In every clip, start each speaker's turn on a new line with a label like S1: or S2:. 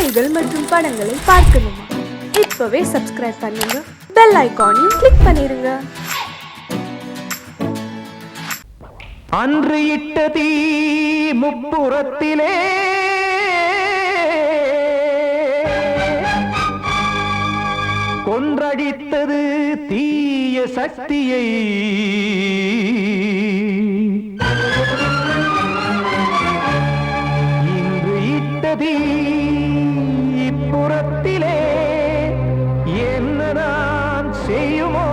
S1: செய்திகள் மற்றும் படங்களை பார்க்கணுமா? இப்பவே சப்ஸ்கிரைப் பண்ணுங்க, பெல் ஐகானையும் கிளிக் பண்ணிருங்க.
S2: அன்று இட்ட தீ முப்புறத்திலே கொன்றடித்தது தீய சக்தியை. இன்று இட்ட தீ இப்புறத்திலே என்ன நான் செய்யுமோ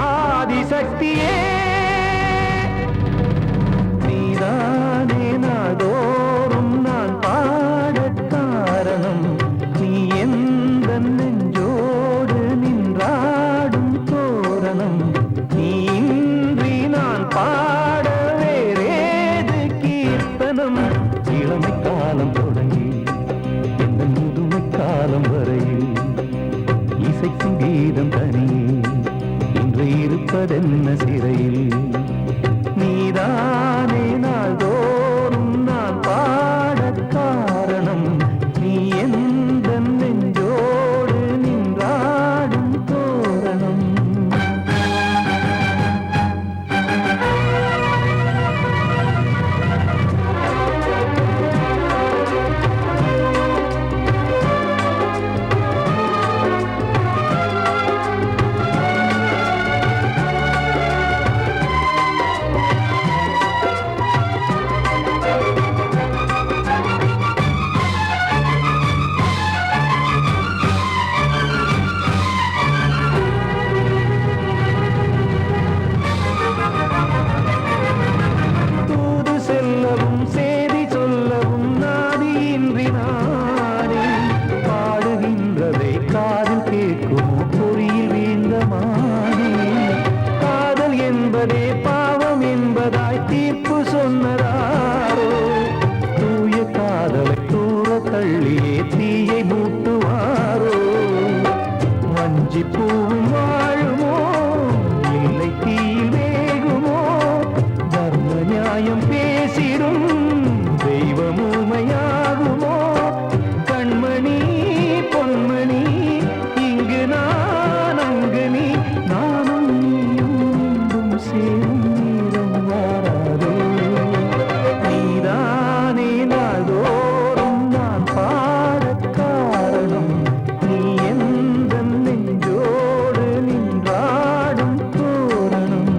S2: ஆதிசக்தியே. தோறும் நான் பாட காரணம் நீ எந்த நெஞ்சோடு நின்றாடும் தோரணம். நீ இன்றி நான் பாட வேறேது கீர்த்தனம். இளமை காலம் தொடங்கி இந்த முதுமை காலம் வரையில் இசைக்கும் கீதம் தனியே இன்று இருப்பதென்ன சிறையில். நீதானே நாள்தோறும் நான் பாட காரணம் நீ எந்த நெஞ்சோடு நின்றாடும் தோரணம். பாவம் என்பதாய் தீர்ப்பு சொன்னதாரோ தூய காதலை தூர தள்ளியே தீயை மூட்டுவாரோ. வஞ்சி பூவும் வாழுமோ இல்லை தீயில் வேகுமோ. தர்ம நியாயம் பேசிடும் தெய்வம் ஊமையாகுமோ. கண்மணி பொன்மணி இங்கு நான் அங்கு நீ நானும் சேரும் நீரம் வாராதே. நீதானே நாள்தோறும் நான் பாட காரணம் நீ எந்த நெஞ்சோடு நின்றாடும் தோரணம்.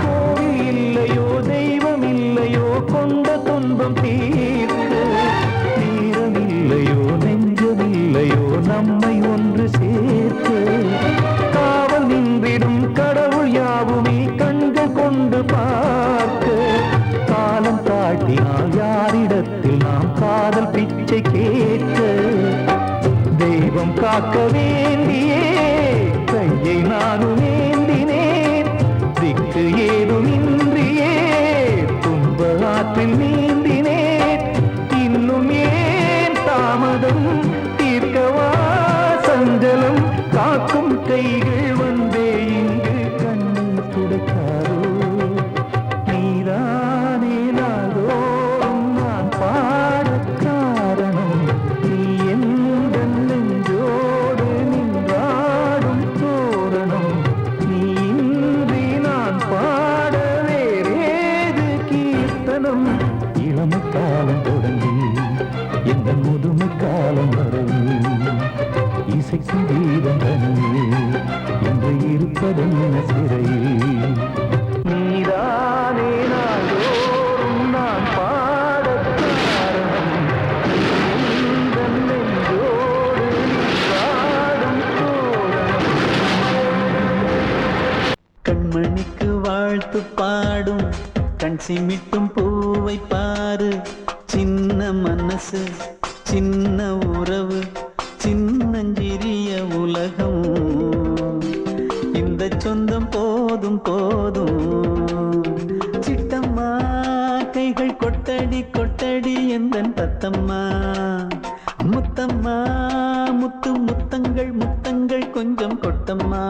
S2: கோவில் இல்லையோ தெய்வம் இல்லையோ கொண்ட துன்பம் தீர்க்க. நேரம் இல்லையோ நெஞ்சம் இல்லையோ நம்மை ஒன்று சேர்க்க. காவல் நின்றிடும் கடவுள் யாவுமே கண்கள் கொண்டு பார்க்க. காலம் காட்டினால் யாரிடத்தில் நாம் காதல் பிச்சை கேட்க. தெய்வம் காக்க வேண்டியே கையை நானும் ஏந்தினேன். திக்கு ஏதும் இன்றியே துன்ப ஆற்றில் நீந்தினேன். இன்னும் ஏன் தாமதம் தீர்க்கவா சஞ்சலம். காக்கும் கைகள் வந்தே இங்கு கண்ணீர் துடைக்காரோ. நீதானே நாள்தோறும் நான் பாட காரணம் நீ எந்த நெஞ்சோடு நின்றாடும் தோரணம். நீ இன்றி நான் பாட வேறேது கீர்த்தனம். இளமை காலம் தொடங்கி எந்த முதுமை காலம் வரையில் இசைக்கும் கீதம் தனியே என்று இருப்பதென்ன சிறையில். நீதானே நாள்தோறும் நான் பாட காரணம் நீ எந்த நெஞ்சோடு நின்றாடும் தோரணம். வாழ்த்து பாடும் கண் சிமிட்டும் பூவை பாரு. சின்ன மனசு சின்ன உறவு சின்னஞ்சிறிய உலகம். இந்த சொந்தம் போதும் போதும். சிட்டம்மா கைகள் கொட்டடி கொட்டடி எந்தன் தத்தம்மா. முத்தம்மா முத்து முத்தங்கள் முத்தங்கள் கொஞ்சம் கொட்டம்மா.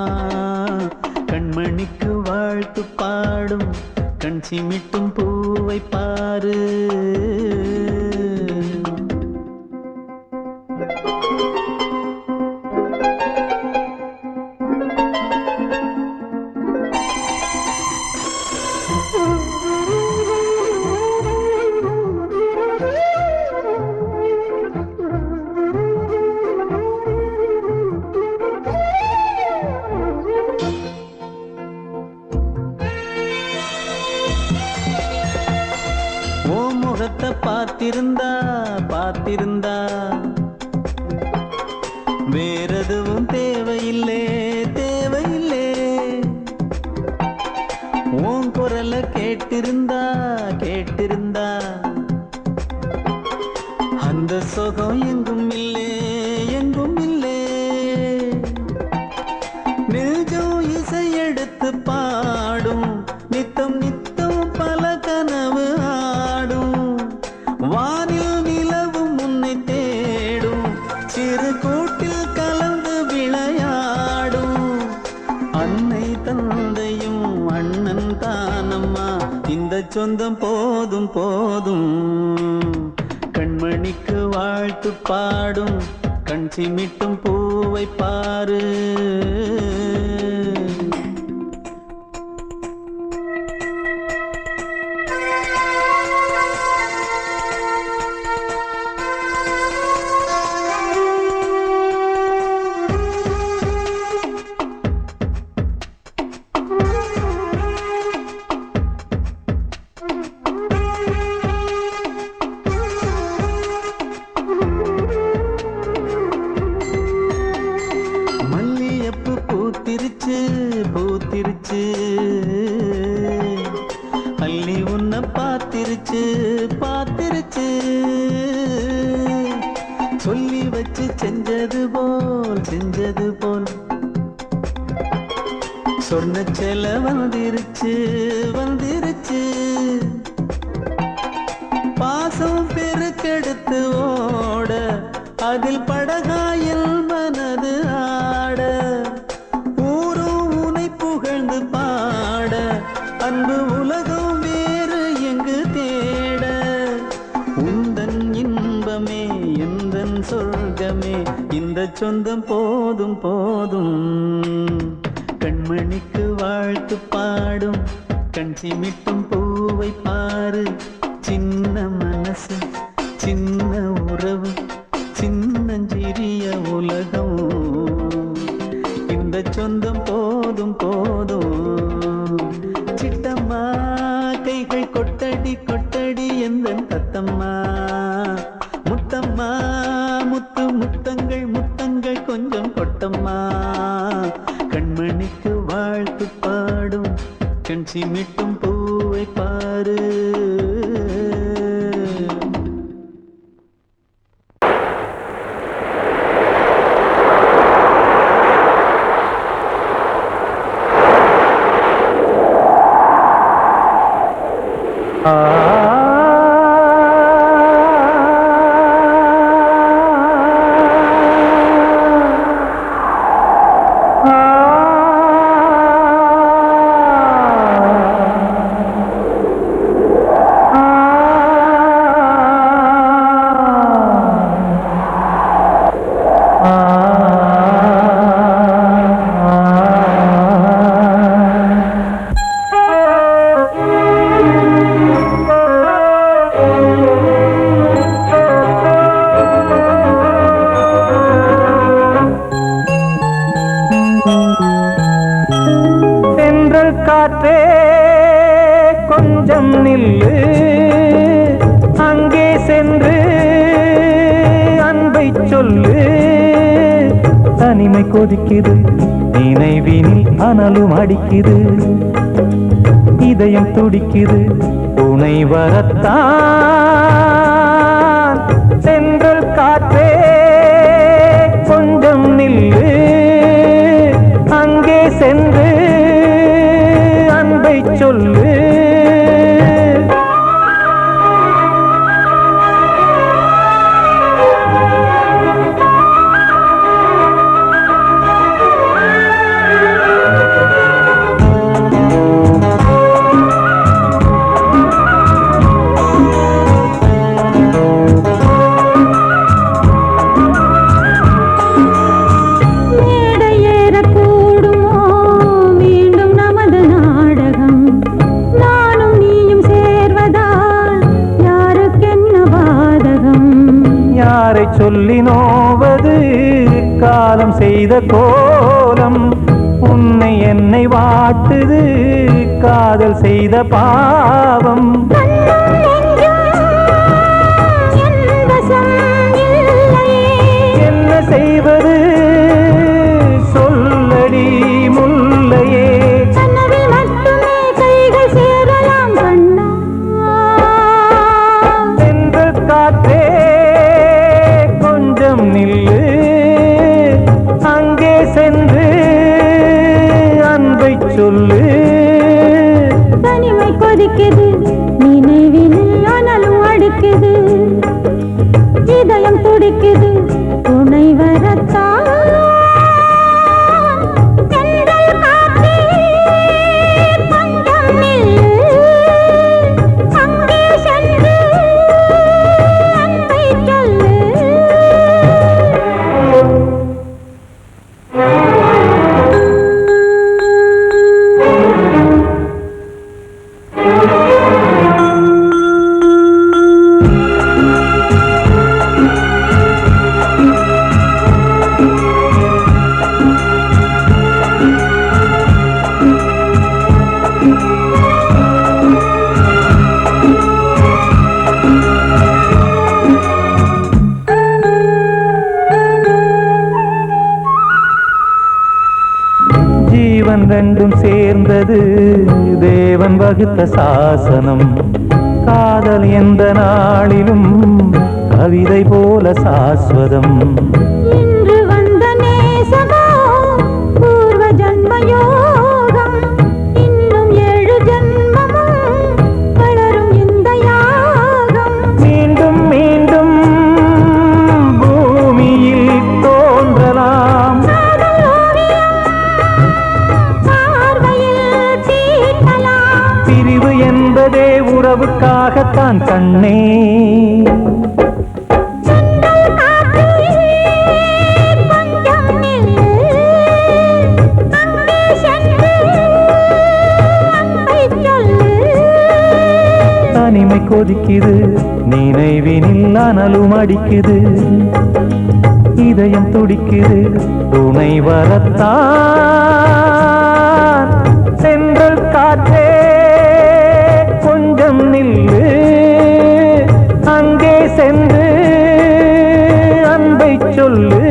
S2: கண்மணிக்கு வாழ்த்து பாடும் கண் சிமிட்டும் பூவை பாரு. முகத்தை பார்த்திருந்தா பார்த்திருந்தா வேறெதுவும் தேவையில்லை தேவையில்லை. உன் குரலை கேட்டிருந்தா கேட்டிருந்தா அந்த சுகம் எங்கும் இல்லை எங்கும் இல்லை. நெஞ்சம் இசை எடுத்து பாடும் நித்தம் நித்தம் பல கனவு ஆடும். வானில் நிலவும் உன்னை தேடும் சிறு கூட்டில் கலந்து விளையாடும். அன்னை தந்தையும் அண்ணன் தானம்மா. இந்த சொந்தம் போதும் போதும். கண்மணிக்கு வாழ்த்து பாடும் கண் சிமிட்டும் பூவை பாரு. பூத்திருச்சு பூத்திருச்சு அள்ளி உன்னை பார்த்திருச்சு பார்த்திருச்சு. சொல்லி வச்சு செஞ்சது போல் சொன்ன செல வந்துருச்சு வந்துருச்சு. பாசம் பெருக்கெடுத்து ஓட அதில் படகாயில் மனது ஆட. பாட அன்பு உலகம் வேறு எங்கு தேட. உந்தன் இன்பமே எந்தன் சொர்க்கமே இந்த சொந்தம் போதும் போதும். கண்மணிக்கு வாழ்த்து பாடும் கண் சிமிட்டும் பூவை பாரு. சின்ன மனசு சின்ன உறவு சின்னஞ்சிறிய உலகம். இந்த சொந்தம் போதும் போதும். சிட்டம்மா கைகள் கொட்டடி கொட்டடி எந்தன் தத்தம்மா. முத்தம்மா முத்து முத்தங்கள் முத்தங்கள் கொஞ்சம் கொட்டம்மா. கண்மணிக்கு வாழ்த்து பாடும் கண் சிமிட்டும் பூவை பாரு.
S3: காற்றே கொஞ்சம் நில்லு, அங்கே சென்று அன்பை சொல்லு. தனிமை கொதிக்குது, நினைவினில் அனலும் அடிக்குது. இதயம் துடிக்குது துணை வரத்தான். சென்றல் காற்றே கொஞ்சம் நில்லு, அங்கே சென்று அன்பை சொல்லு. சொல்லி நோவது காலம் செய்த கோலம், உன்னை என்னை வாட்டுது காதல் செய்த பாவம். என்ன செய்வது சொல்லடி முல்லையே, சென்று காற்றே நில்லு, அங்கே சென்று அன்பை சொல்லு.
S4: தனிமை கொதிக்குது நினைவில் ஆனாலும் அடிக்குது, இதயம் துடிக்குது துணை வரத்தான். ஜீவன் ரெண்டும் சேர்ந்தது தேவன் வகுத்த சாசனம், காதல் எந்த நாளிலும் கவிதை போல சாஸ்வதம். இன்று வந்த நேசமோ பூர்வ ஜன்ம யோகம், இன்னும் 7 ஜன்மமும் வளரும் இந்த யாகம்.
S3: மீண்டும் மீண்டும் பூமியில் தோன்றலாம், பிரிவு என்பதே உறவுக்காகத்தான் கண்ணே. தனிமை கொதிக்குது நினைவினில் அனலும் அடிக்குது, இதயம் துடிக்குது துணை வரத்தான். சென்றல் காற்றே கொஞ்சம் நில்லு, அங்கே சென்று அன்பை சொல்லு.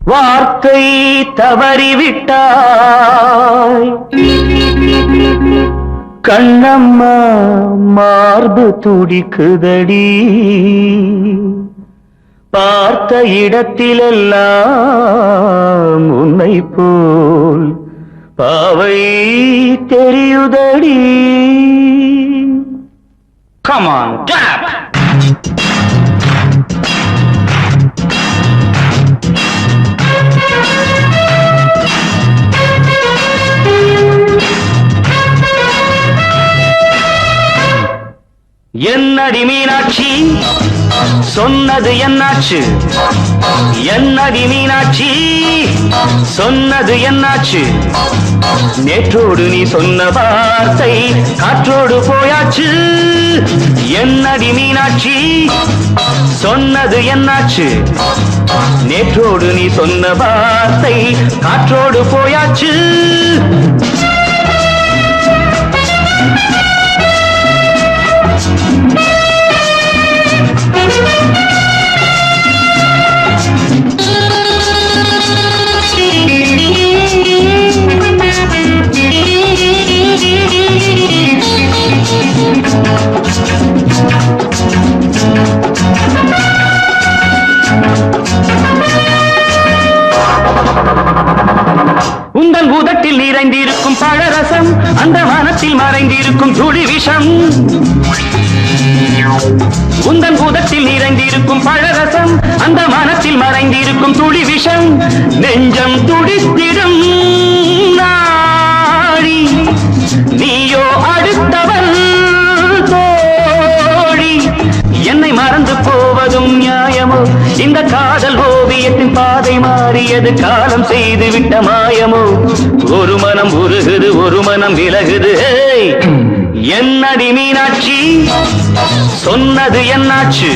S3: வார்த்தை தவறிவிட்டாய் கண்ணம்மா, மார்பு துடிக்குதடி, பார்த்த இடத்திலெல்லாம் உன்னை போல் பாவை தெரியுதடி. Come on, clap! என்னடி மீனாட்சி சொன்னது என்னாச்சு, என்னடி மீனாட்சி சொன்னது என்னாச்சு, நேற்றோடு நீ சொன்ன வார்த்தை காற்றோடு போயாச்சு. என்னடி மீனாட்சி சொன்னது என்னாச்சு, நேற்றோடு நீ சொன்ன வார்த்தை காற்றோடு போயாச்சு. உந்தன் உதட்டில் நிறைந்திருக்கும் பழரசம் அந்த வானத்தில் மறைந்திருக்கும் துளி விஷம் உந்தன் உதட்டில் நிறைந்திருக்கும் பழரசம் அந்த வானத்தில் மறைந்திருக்கும் துளி விஷம் நெஞ்சம் துடித்திடும் நாடி நீயோ அடுத்தவன் தோழி என்னை மறந்து போவதும் நியாயமோ இந்த காதல் ஓவியத்தின் பாதை மாறியது காலம் செய்து விட்ட மாயமோ ஒரு மனம் உருகுது ஒரு மனம் விலகுது என்னடி மீனாட்சி சொன்னது என்னாச்சு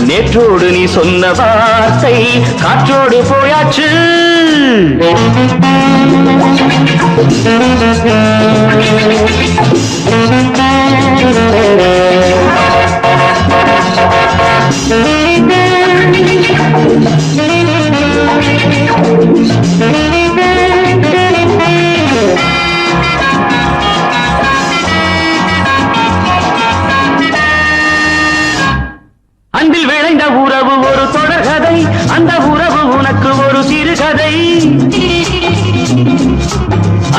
S3: நேற்றோடு நீ சொன்ன வார்த்தை காற்றோடு போயாச்சு அன்பில் விளைந்த உறவு ஒரு தொடர்கதை அந்த உறவு உனக்கு ஒரு சிறுகதை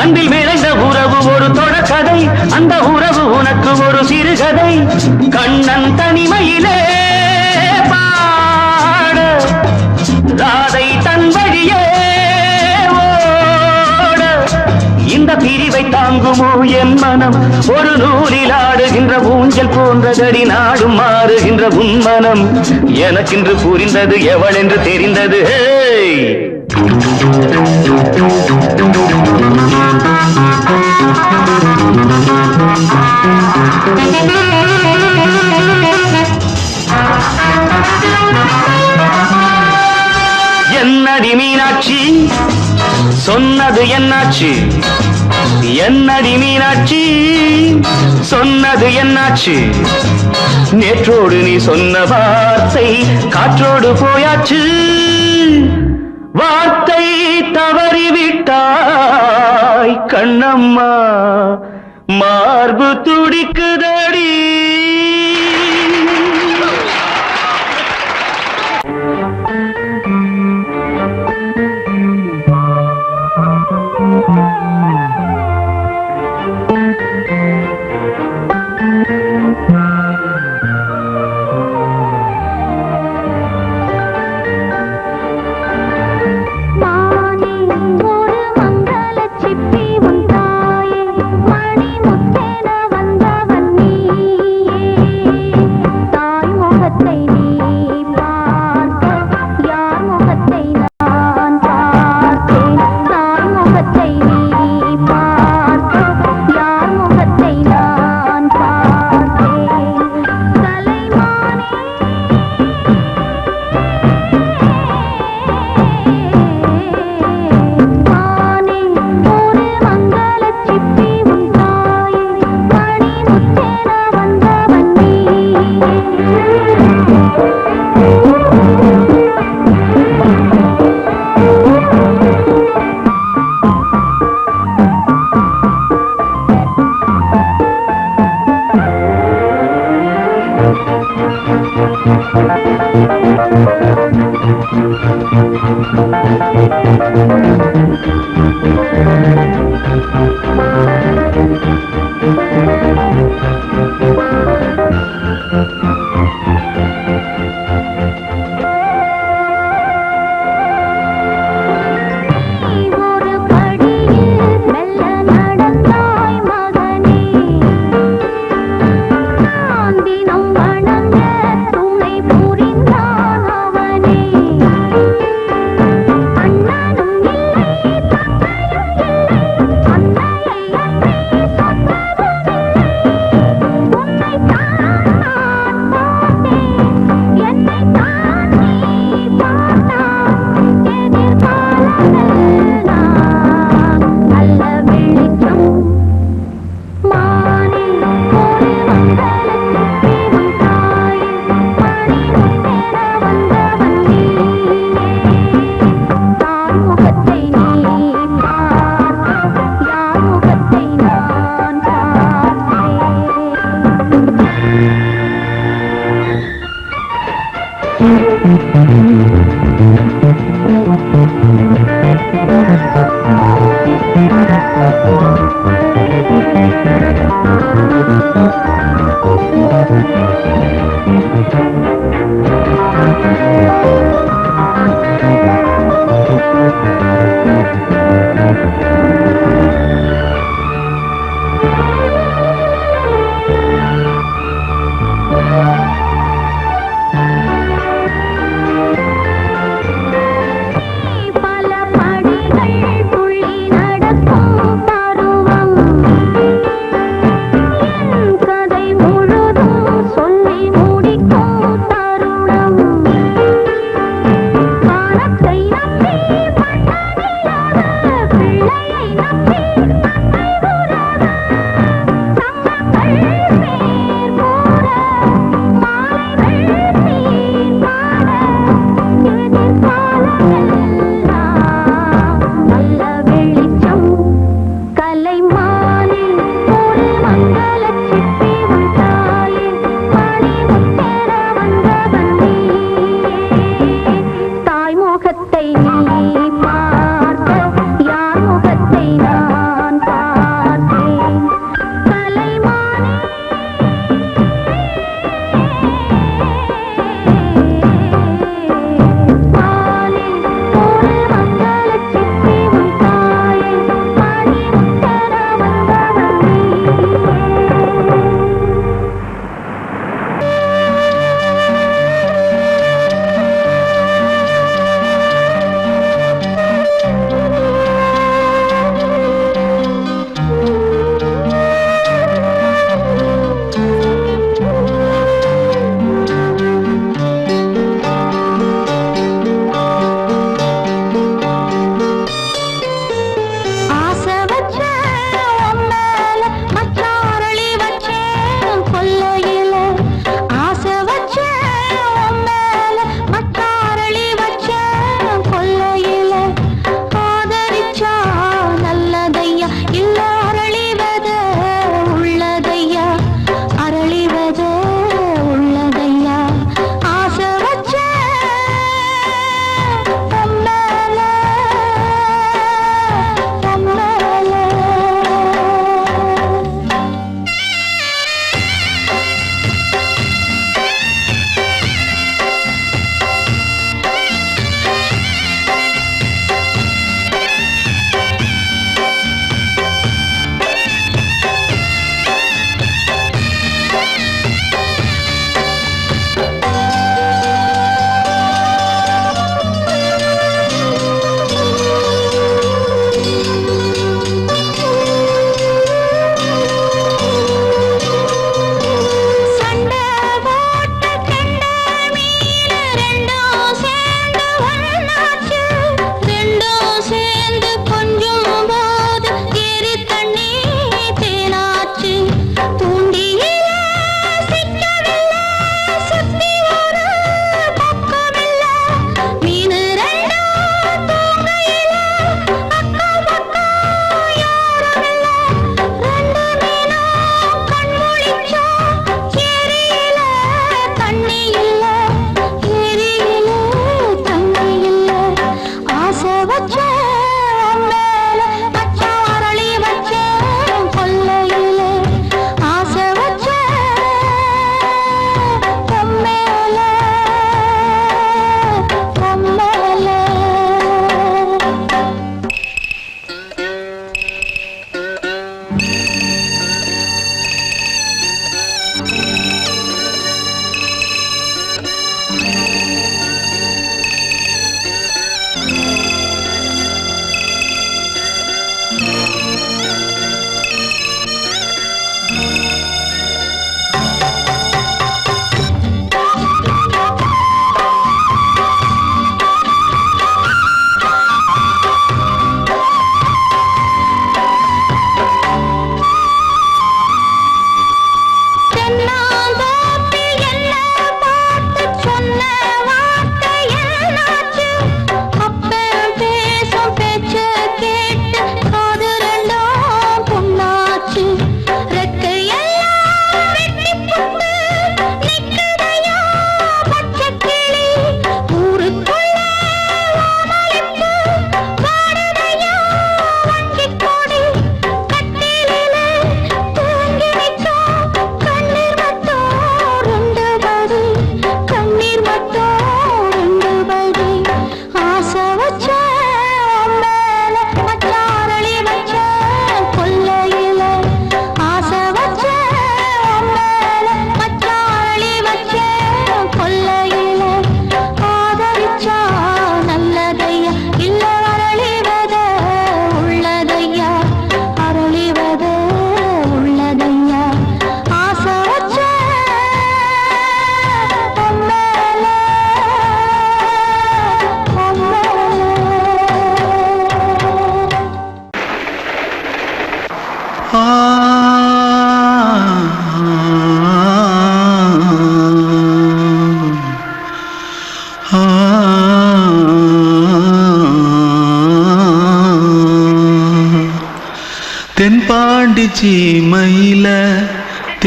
S3: அன்பில் விளைந்த உறவு ஒரு தொடர்கதை அந்த உறவு உனக்கு ஒரு சிறுகதை கண்ணன் தனிமையிலே பாட ராதை தன் வழியே ஓட இந்த பிரிவை தாங்குமோ என் மனம் ஒரு நூலில் ஆடுகின்ற ஊஞ்சல் போன்றதடி நாடும் மாறுகின்ற உன்மனம் எனக்கென்று புரிந்தது எவள் என்று தெரிந்தது என்னடி மீனாட்சி சொன்னது என்னாச்சு என்னடி மீனாட்சி சொன்னது என்னாச்சு நேற்றோடு நீ சொன்ன வார்த்தை காற்றோடு போயாச்சு வார்த்தை தவறிவிட்டாய் கண்ணம்மா மார்பு துடிக்குதடி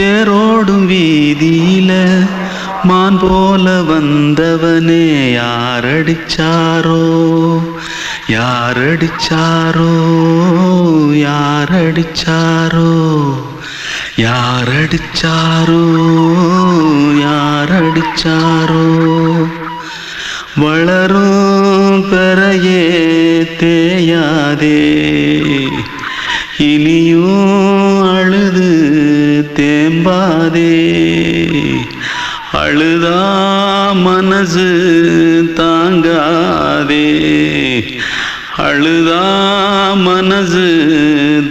S2: தேரோடும் வீதியில மான் போல வந்தவனே யாரடிச்சாரோ யாரடிச்சாரோ யாரடிச்சாரோ யாரடிச்சாரோ யாரடிச்சாரோ வளரும் பெறையே தேயாதே இனியும் அழுது தேம்பாதே அழுதா மனசு தாங்காதே அழுதா மனசு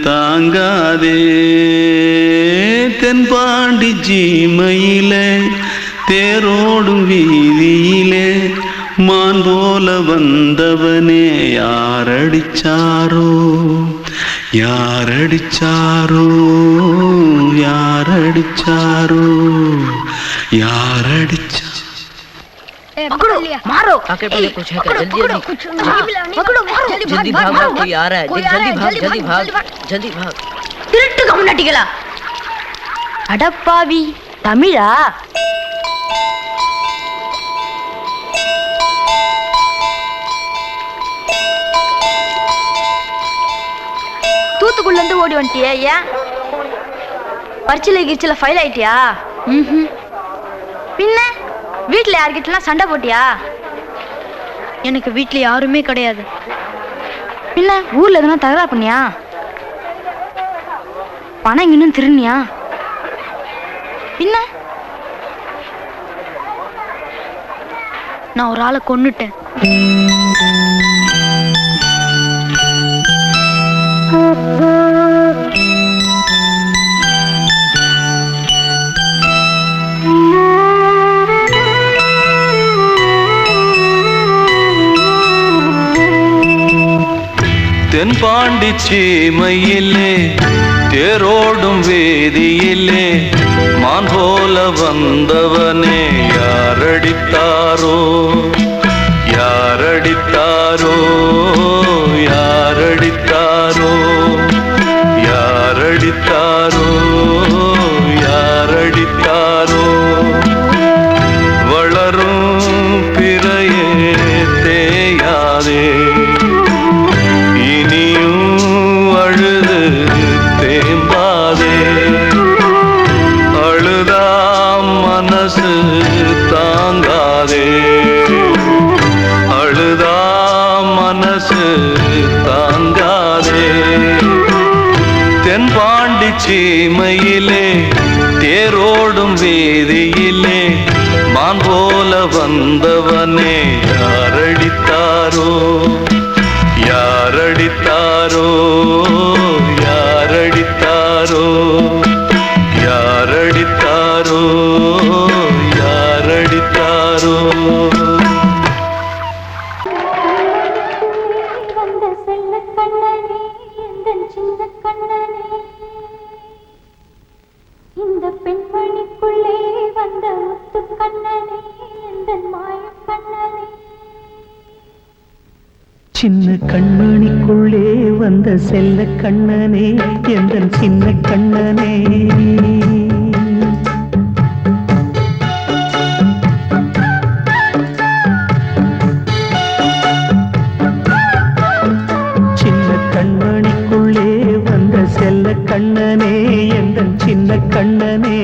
S2: தாங்காதே தென்பாண்டி ஜீமையிலே தேரோடும் வீதியிலே மான் போல வந்தவனே யாரடிச்சாரோ யாரடிச்சாரோ யாரடிச்சாரோ யாரடிச்சா
S5: पकड़ो मारो
S6: आके पहले कुछ है क्या जल्दी जल्दी
S5: पकड़ो मारो
S6: जल्दी भाग भाग कोई आ रहा है जल्दी भाग जल्दी भाग
S5: திருட்டு கம்முனாட்டிகளா அடப்பாவி தமிழா தூத்துக்குள்ள இருந்து ஓடி வந்துட்டியா ஏன் பரிச்சையில கிரிச்சில ஃபைல் ஆயிட்டியா பின்ன வீட்டுல யார்கிட்டலாம் சண்டை போட்டியா எனக்கு வீட்டுல யாருமே கிடையாது பின்ன ஊர்ல எதுனா தகராறு பண்ணியா பணம் இன்னும் திருநியா பின்ன நான் ஒரு ஆளை கொன்னுட்டேன்
S2: தென்பாண்டி சீமையிலே தேரோடும் வேதியிலே மான் போல வந்தவனே யாரடித்தாரோ யாரடித்தாரோ யாரடித்தாரோ யாரடித்தாரோ யாரடித்தாரோ வளரும் பிறையே தேயாதே அழுது தேம்பாதே அழுதா மனசு தாங்காதே அழுதா மனசு தாங்காதே தென்பாண்டி சீமையிலே தேரோடும் வேதியிலே மான் போல வந்தவனே யாரடித்தாரோ யாரடித்தாரோ யாரடித்தாரோ யாரடித்தாரோ யாரடித்தாரோ
S7: வந்த செல்ல கண்ணனே எந்தன் சின்ன கண்ணனே இந்த பெண்மணிக்குள்ளே வந்த முத்து கண்ணனே எந்தன் மாய கண்ணனே
S4: சின்ன கண்மணிக்குள்ளே வந்த செல்ல கண்ணனே எந்தன் சின்ன கண்ணனே சின்ன கண்மணிக்குள்ளே வந்த செல்ல கண்ணனே எந்தன் சின்ன கண்ணனே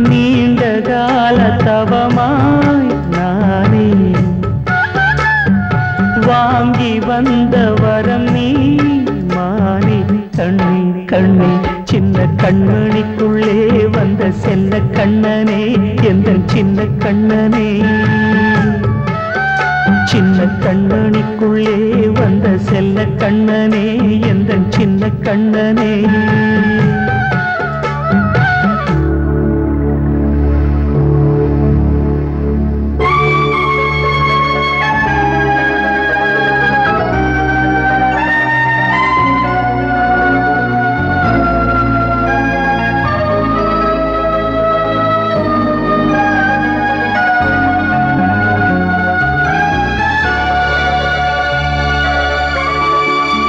S4: நீண்ட கால தவமாய் நானே வாங்கி வந்த வரம் நீ மானே கண்ணே கண்ணே சின்ன கண்மணிக்குள்ளே வந்த செல்ல கண்ணனே எந்தன் சின்ன கண்ணனே சின்ன கண்மணிக்குள்ளே வந்த செல்ல கண்ணனே எந்தன் சின்ன கண்ணனே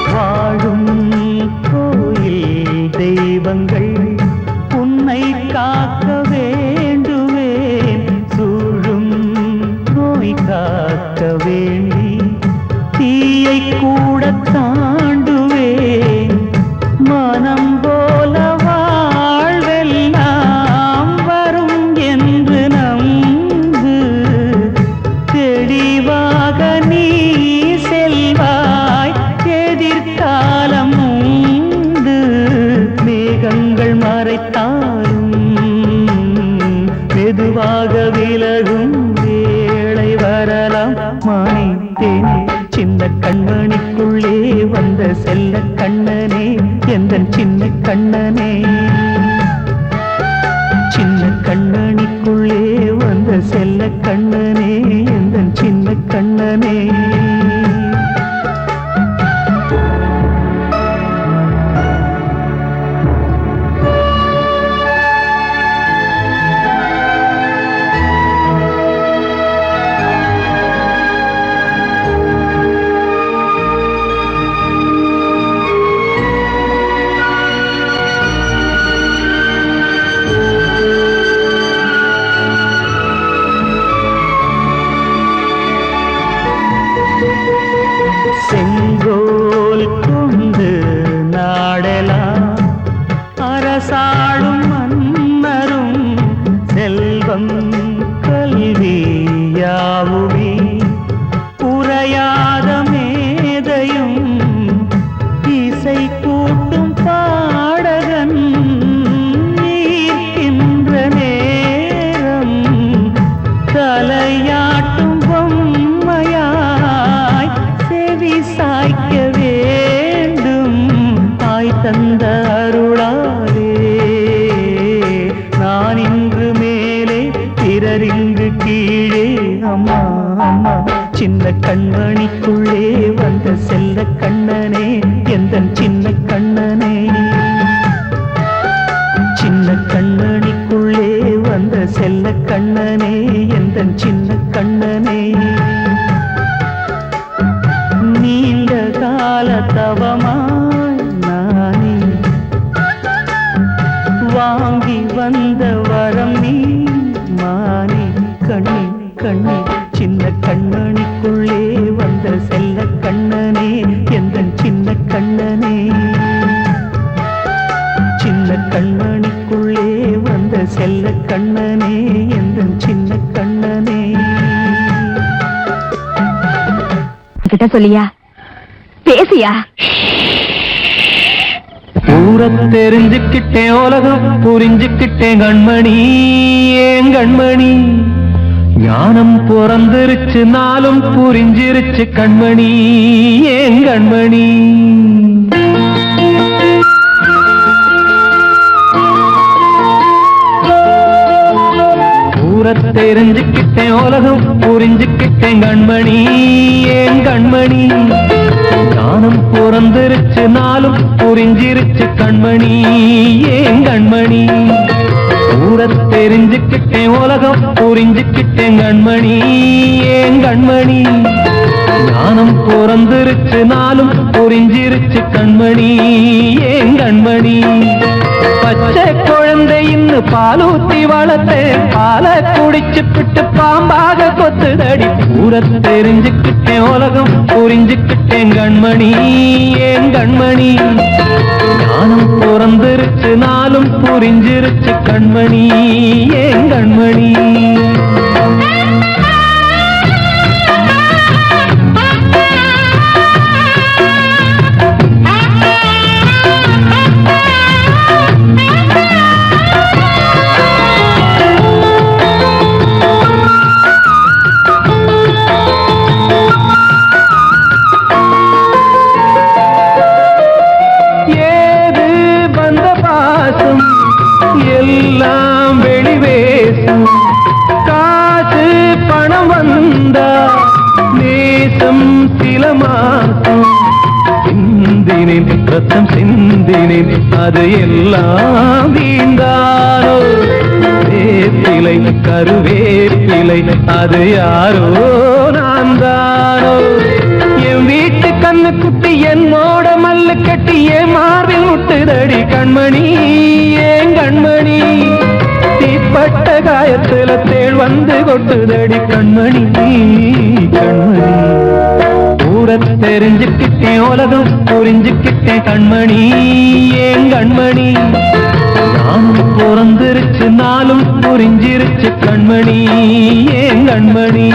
S4: வாழும் கோயில் தெய்வம் மெதுவாக விலகும் வேளை வரலாம் மானே தேனே சின்ன கண்மணிக்குள்ளே வந்த செல்ல கண்ணனே எந்தன் சின்ன கண்ணனே சின்ன கண்ணனிக்குள்ளே வந்த செல்ல கண்ணனே எந்தன் சின்ன கண்ணனே செங்கோல் கொண்டு நாடலாம் அரசாளும் மன்னரும் செல்வம் கல்வியாவுமே உரையாத மேதையும் இசை கூட்டும் பாடகன் ஈர்க்கின்ற நேரம் தலையாட்டும் பொம்மையாய் செவி சாய்க்க வேண்டும் தாய் தந்த அருளாலே நான் இன்று மேலே பிறரிங்கு கீழே அம்மா அம்மா சின்ன கண்மணிக்குள்ளே வந்த செல்ல கண்ணனே எந்தன் சின்ன கண்ணனே சின்ன கண்ணனிக்குள்ளே வந்த செல்ல கண்ணனே எந்தன் சின்ன கண்ணனே நீண்ட கால தவமாய் நானே வாங்கி வந்த வரம் நீ மானே கண்ணே கண்ணே சின்ன கண்ணனிக்குள்ளே வந்த செல்ல கண்ணனே எந்தன் சின்ன கண்ணனே சின்ன கண்ணனிக்குள்ளே வந்த செல்ல கண்ணனே எந்தன் சின்ன கண்ணனே
S5: கிட்ட சொல்லியா பேசியா
S4: ஊரை தெரிஞ்சுக்கிட்டேன் உலகம் புரிஞ்சுக்கிட்டேன் கண்மணி ஏன் கண்மணி ஞானம் பிறந்திருச்சு நாளும் புரிஞ்சிருச்சு கண்மணி ஏன் கண்மணி ஊரை தெரிஞ்சுக்கிட்டேன் உலகம் புரிஞ்சுக்கிட்டேன் கண்மணி ஏன் கண்மணி ஞானம் பிறந்திருச்சு நாளும் புரிஞ்சிருச்சு கண்மணி ஏன் கண்மணி ஊரை தெரிஞ்சுக்கிட்டேன் உலகம் புரிஞ்சுக்கிட்டேன் கண்மணி ஏன் கண்மணி ஞானம் பிறந்திருச்சு நாளும் புரிஞ்சிருச்சு கண்மணி ஏன் கண்மணி பச்சை குழந்தை இன்னும் பாலூத்தி வளர்த்தேன் பாலை குடிச்சு பிட்டு பாம்பாக கொத்துதடி ஊரை தெரிஞ்சுக்கிட்டேன் உலகம் புரிஞ்சுக்கிட்டேன் கண்மணி ஏன் கண்மணி ஞானம் பிறந்திருச்சு நாளும் புரிஞ்சிருச்சு கண்மணி ஏன் கண்மணி எல்லாம் வெளிவேசும் காசு பணம் வந்தா நேசம் சில மாசம் சிந்தினேன் ரத்தம் சிந்தினேன் அது எல்லாம் வீந்தாரோ வேப்பிலை கருவேப்பிலை அது யாரோ நான் தானோ என் வீட்டு கண்ணு குட்டி என்னோட மல்லு கட்டி என் மார்பில் முட்டுதடி கண்மணி ஏன் கண்மணி தீப்பட்ட காயத்துல தேள் வந்து கொட்டுதடி கண்மணி கண்மணி ஊரை தெரிஞ்சுக்கிட்டேன் உலகம் புரிஞ்சுக்கிட்டேன் கண்மணி ஏன் கண்மணி நான் பிறந்திருச்சு நாளும் புரிஞ்சிருச்சு கண்மணி ஏன் கண்மணி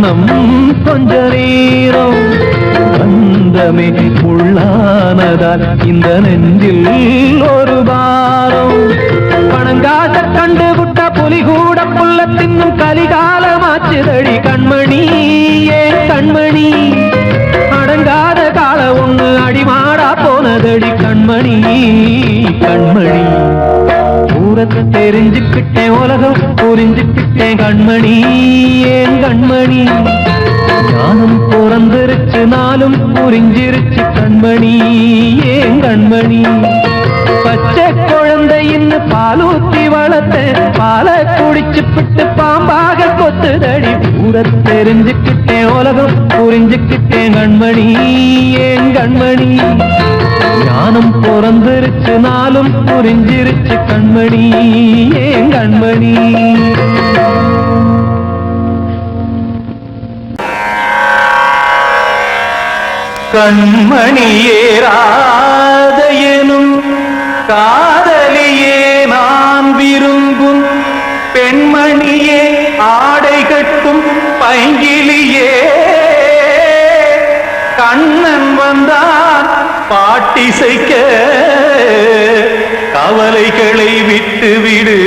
S4: இன்னம் கொஞ்ச நேரம் பந்தமே உள்ளானதால் இந்த நெஞ்சில் ஒரு பாரம் பணங்காச கண்டு விட்ட புலி கூட புல்ல தின்னும் கலிகாலமாச்சுதடி கண்மணி ஏன் கண்மணி அடங்காத கால ஒண்ணு அடிமாடா போனதடி கண்மணி கண்மணி ஊரத்தை தெரிஞ்சுக்கிட்டேன் உலகம் புரிஞ்சுக்கிட்டேன் கண்மணி ஏன் கண்மணி ஞானம் பிறந்திருச்சு நாளும் புரிஞ்சிருச்சு கண்மணி ஏன் கண்மணி பச்சை குழந்தையின்னு பாலூத்தி வளர்த்த பாலை குடிச்சு பிட்டு பாம்பாக கொத்துதடி ஊரை தெரிஞ்சுக்கிட்டேன் உலகம் புரிஞ்சுக்கிட்டேன் கண்மணி ஏன் கண்மணி ஞானம் பிறந்திருச்சு நாளும் புரிஞ்சிருச்சு கண்மணி ஏன் கண்மணி கண்மணியே ராதையனும் காதலியே நான் விரும்பும் பெண்மணியே ஆடை கட்டும் பைங்கிலியே கண்ணன் வந்தான் பாட்டிசைக்க கவலைகளை விட்டுவிடு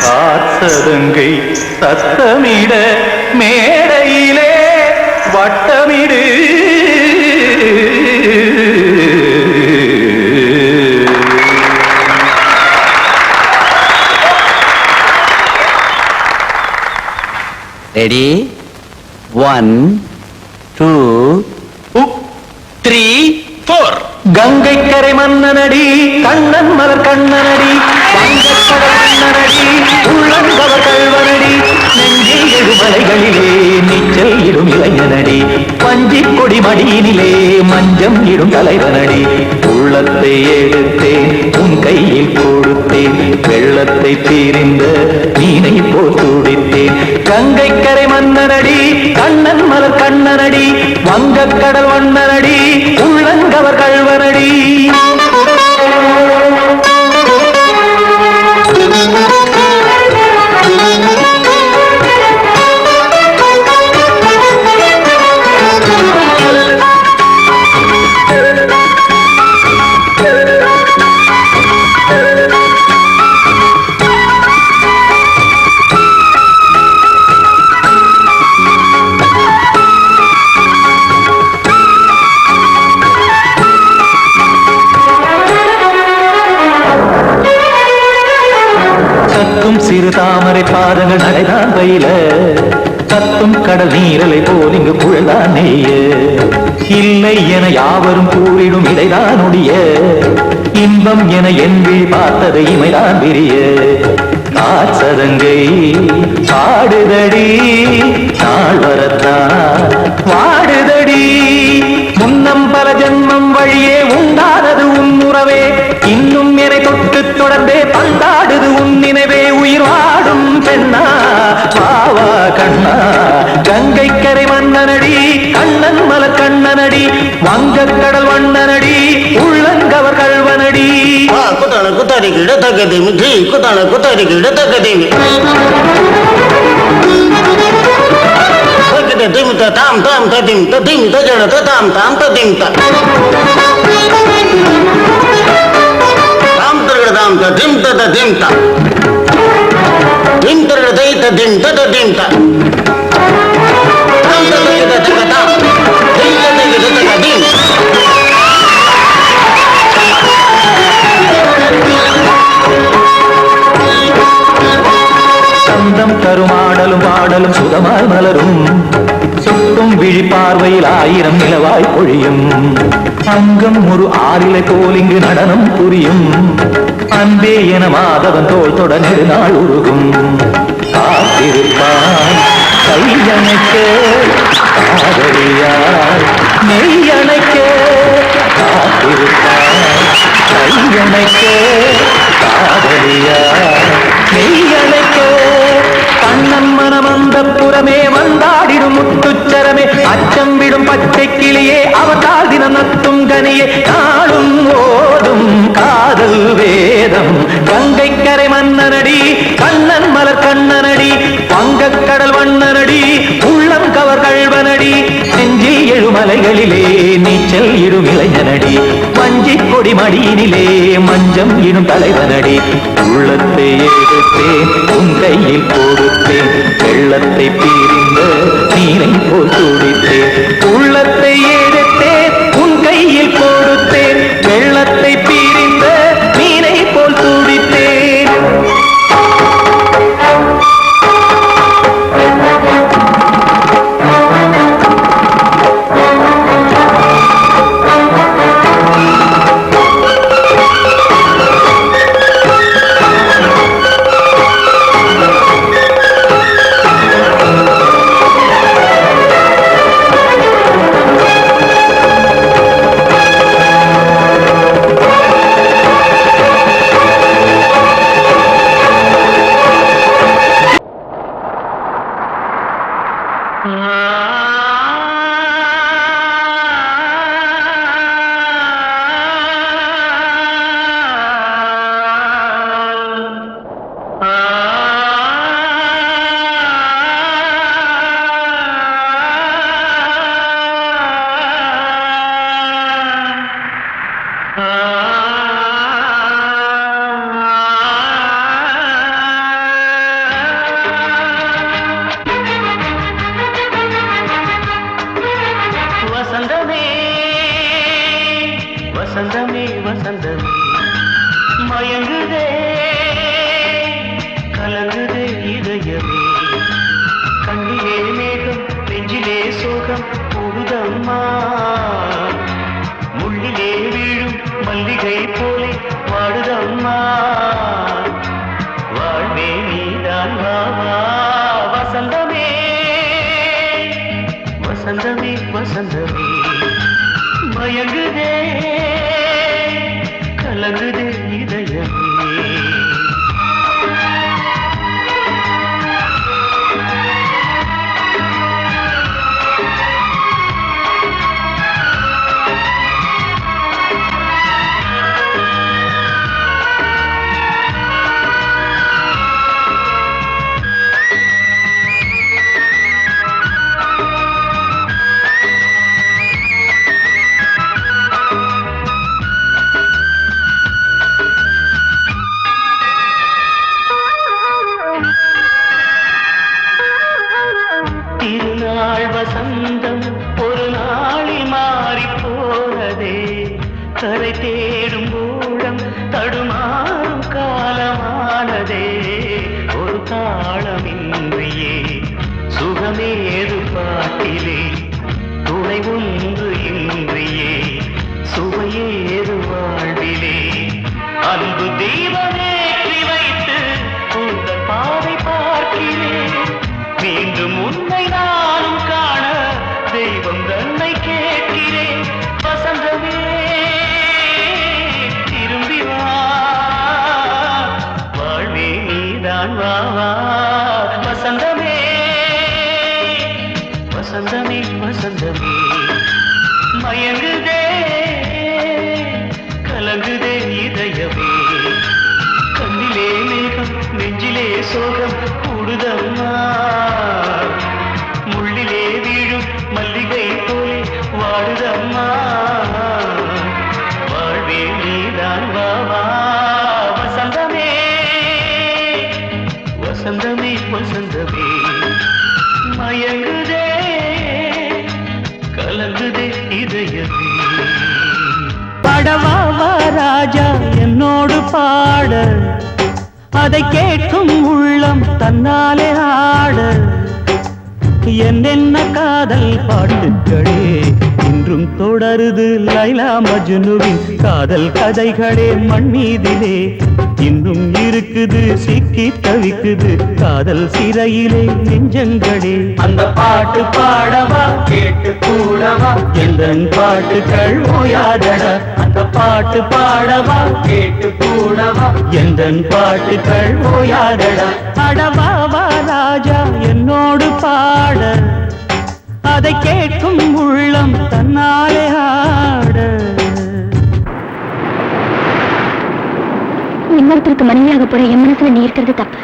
S4: காத்ததங்கை சத்தமிட மேடையிலே வட்டமிடு
S2: ரெடி 1 2 3 4
S4: கங்கை கரை மன்னனடி கண்ணன் மலர் கண்ணனடி வங்கக்கடல் மன்னனடி உள்ளங்கவர் கல்வனடி நெஞ்சில் எழுமலைகளிலே நீச்சல் இடும் இளைஞனடி பஞ்சி கொடி மடியினிலே மஞ்சம் இடும் தலைவனடி உள்ளத்தை எடுத்தேன் உன் கையில் கொடுத்தேன் வெள்ளத்தை தீரிந்த மீனை போல் துடித்தேன் கங்கை கரை மன்னனடி கண்ணன் மலர் கண்ணனடி வங்கக்கடல் வண்ணனடி உள்ளங்கவர் கல்வனடி சிறு தாமரை பாதங்கள் நடைதான் பயில கத்தும் கடல் நீரலை போல் இங்கு புழல்தான் நெய்ய இல்லை என யாவரும் கூறிடும் இடைதான் உடைய இன்பம் என என்பி பார்த்தது இமைதான் விரிய காச்சதங்கை பாடுதடி நாள் வரத்தான் வாடுதடி முன்னம் பல ஜென்மம் வழியே உண்டானது உன் உறவே இன்னும் என்னை தொட்டு தொடர்ந்தே பந்தாடுது உன் நினைவே உயிர் வாடும் பெண்ணா பாவா கண்ணா கங்கை கரை மன்னனடி கண்ணன் மலர் கண்ணனடி வங்கக்கடல் வண்ணனடி உள்ளங்கவர் கல்வனடி
S8: குத்தான குத்தாரி கிட தக்கதேமி ஜி குத்தான குத்தாரி கிட தக்கதேமி திம் தாம் தாம் ததிம் ததிம் தஜட தாம் தாம் ததிம் தாம் தரகதாம் ததிம் ததிம் த திம் தரகதை ததிம் ததிம் த தாம் தரகத தகதாம் திம் தரகத தகதிம்
S4: சந்தம் கருமாடலும் பாடலும் சுகமாய் மலரும் சுட்டும் விழி பார்வையில் ஆயிரம் நிலவாய் பொழியும் அங்கம் ஒரு ஆறிலை போல் இங்கு நடனம் புரியும் அன்பே என மாதவன் தோல் தொட நெடுநாள் உருகும் காத்திருப்பான் கையணைக்க காதலியார் நெய்யணைக்க காத்திருப்பான் கையணைக்க காதலியார் நெய்யணைக்க கண்ணன் மனம் அந்த புறமே வந்தாடிடும் முத்துச்சரமே அச்சம் விடும் பச்சை கிளியே அவதால் தினம் நத்தும் கனியே நாளும் ஓடும் காதல் வேதம் கங்கை கரை மன்னனடி கண்ணன் மலர் கண்ணனடி வங்க வங்கக்கடல் வண்ணனடி உள்ளம் கவர் கழ்வனடி நெஞ்சில் எழுமலைகளிலே நீச்சல் இடும் இளைஞனடி வஞ்சிக் கொடி மடியினிலே மஞ்சம் இடும் தலைவனடி உள்ளத்தை எடுத்தேன் உன் கையில் கொடுத்தேன் வெள்ளத்தை பிரிந்த நீரை போல் துடித்தேன் உள்ளத்தை எடுத்தேன் உன் கையில் கொடுத்தேன் வெள்ளத்தை பிரிந்த நீரை போல் துடித்தேன்
S3: வசந்தமே வசந்தமே மயங்குதே கலங்குதே இதயமே கண்ணிலே மேகம் நெஞ்சிலே சோகம் போகுதம்மா முள்ளிலே வீழும் மல்லிகை போலே வாடுதம்மா வாழ்வே நீதான் வாவா வசந்தமே வசந்தமே வசந்தமே மயங்குதே கலங்குதே இதயமே வசந்தம் ஒரு நாளில் மாறி போனதே கரை தேடும் ஊழம் தடுமாறும் காலமானதே ஒரு தாளமின்றியே சுகமேது பாட்டிலே துணை ஒன்று இன்றியே சுவையேது வாழ்விலே அன்பு தீபமேற்றி வைத்து உங்கள் பாதை பார்க்கிறேன் மீண்டும் உன்னை நானும் காண தெய்வம் தன்னை கேட்கிறேன் வசந்தமே திரும்பி வா வாழ்வே நீதான் வா வா வசந்தமே வசந்தமே வசந்தமே மயங்குதே கலங்குதே இதயமே கண்ணிலே மேகம் நெஞ்சிலே சோகம் கூடுதம்மா முள்ளிலே வீழும் மல்லிகை போலே வாடுதம்மா வாழ்வே நீதான் வா வா வசந்தமே வசந்தமே வசந்தமே மயங்குதே கலங்குதே இதயமே
S2: பாடவா ராஜா என்னோடு பாட அதை கேட்கும் உள்ளம் தன்னாலே ஆட என்னென்ன காதல் பாட்டுக்களே இன்றும் தொடருது லைலா மஜ்னுவின் காதல் கதைகளே மண் மீதிலே இன்னும் இருக்குது சிக்கி தவிக்குது காதல் சிறையிலே நெஞ்சங்களே அந்த பாட்டு பாடவா கேட்டு கூடவா எந்தன் பாட்டுகள் ஓயாதடா அந்த பாட்டு பாடவா கேட்டு கூடவா எந்தன் பாட்டுகள் ஓயாதடா அடவாவா ராஜா என்னோடு பாட அதை கேட்கும் உள்ளம் தன்னாலே ஆட
S7: இன்னொருத்தருக்கு மனைவியாக போற என் மனசுல நீ இருக்கிறது தப்பு.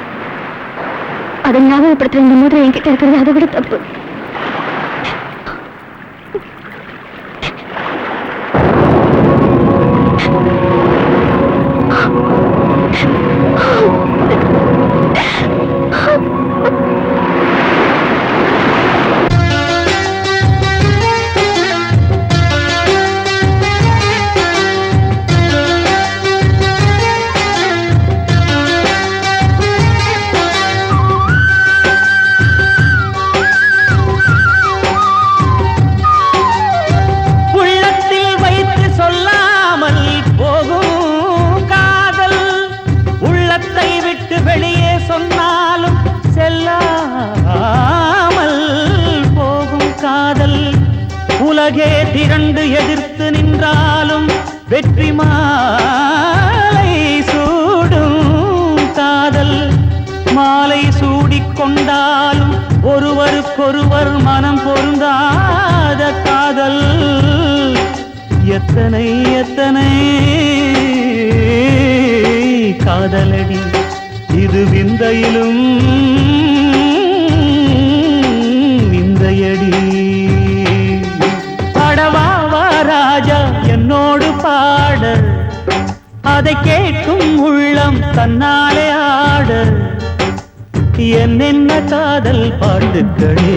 S7: அதை ஞாபகப்படுத்துற இந்த மோதிரம் என்கிட்ட இருக்கிறது அதை விட தப்பு.
S2: உலகே திரண்டு எதிர்த்து நின்றாலும் வெற்றி மாலை சூடும் காதல். மாலை சூடிக்கொண்டாலும் ஒருவருக்கொருவர் மனம் பொருந்தாத காதல். எத்தனை எத்தனை காதலடி இது விந்தையிலும் விந்தையடி. ராஜா என்னோடு பாட அதை கேட்கும் உள்ளம் தன்னாலே ஆட. என்னென்ன காதல் பாட்டுக்களே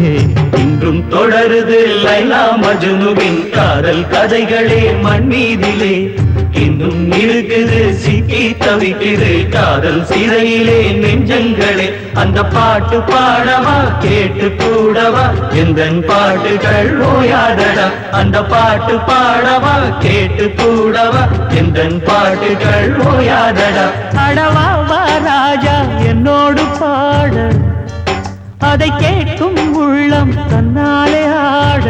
S2: இன்றும் தொடருது லைலா மஜ்னுவின் காதல் கதைகளே மண் மீதிலே. இன்னும் இருக்குது சிக்கி தவிக்குது காதல் சிறையிலே நெஞ்சங்களே. அந்த பாட்டு பாடவா கேட்டு கூடவா எந்தன் பாட்டுகள் ஓயாதடா. அந்த பாட்டு பாடவா கேட்டு கூடவா எந்தன் பாட்டுகள் ஓயாதடா. அடவா வா ராஜா என்னோடு பாட அதை கேட்கும் உள்ளம் தன்னாலே ஆட.